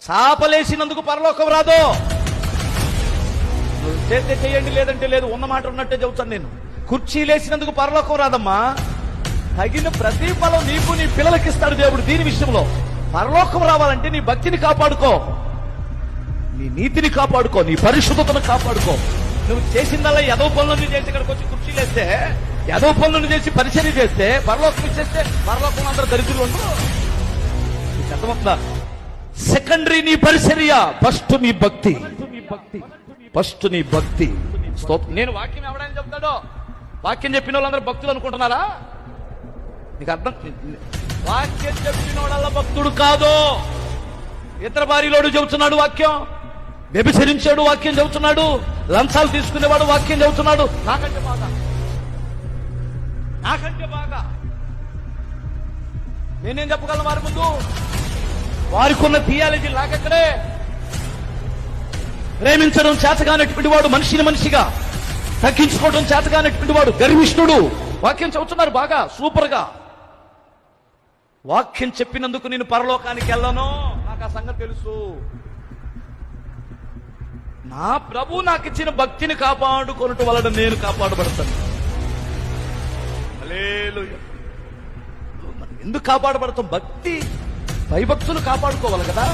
చాపలేసినందుకు పరలోకం రాదు. చేస్తే చేయండి, లేదంటే లేదు. ఉన్న మాట ఉన్నట్టే చెబుతాను నేను. కుర్చీలేసినందుకు పరలోకం రాదమ్మా. తగిన ప్రతిఫలం నీకు నీ పిల్లలకి ఇస్తాడు దేవుడు. దీని విషయంలో పరలోకం రావాలంటే నీ భక్తిని కాపాడుకో, నీ నీతిని కాపాడుకో, నీ పరిశుద్ధతను కాపాడుకో. నువ్వు చేసిందల్లా ఎదవ పనులను చేసి ఇక్కడికి వచ్చి కుర్చీలేస్తే, ఎదవ పనులను చేసి పరిచర్య చేస్తే, పరలోకం ఇచ్చేస్తే పరలోకం అందరూ దరిద్రులు ఉండరు. అర్థమవుతుందా? సెకండరీ నీ పరిచర్య, ఫస్ట్ నీ భక్తి, ఫస్ట్ నీ భక్తి. నేను వాక్యం ఎవడని చెప్తాడో, వాక్యం చెప్పిన వాళ్ళందరూ భక్తులు అనుకుంటున్నారా? నీకు అర్థం? వాక్యం చెప్పిన వాళ్ళ భక్తుడు కాదు. ఇతర భార్యలోడు చెబుతున్నాడు వాక్యం, వ్యభిచరించాడు వాక్యం చెబుతున్నాడు, లంచాలు తీసుకునేవాడు వాక్యం చెబుతున్నాడు. నాకంటే బాగా, నాకంటే బాగా నేనేం చెప్పగలను వారి ముందు? వారికి ఉన్న థియాలజీ నాకెక్కడే. ప్రేమించడం చేతగానటువంటి వాడు మనిషిని మనిషిగా, తగ్గించుకోవడం చేతగానటువంటి వాడు గర్విష్ఠుడు. వాక్యం చెబుతున్నారు బాగా, సూపర్ గా. వాక్యం చెప్పినందుకు నేను పరలోకానికి వెళ్ళను, నాకు ఆ సంగతి తెలుసు. నా ప్రభు నాకు ఇచ్చిన భక్తిని కాపాడుకోవటం వలన నేను కాపాడబడతాను. హల్లెలూయా. ఎందుకు కాపాడబడతాం? భక్తి, భయభక్తులు కాపాడుకోవాలి కదా.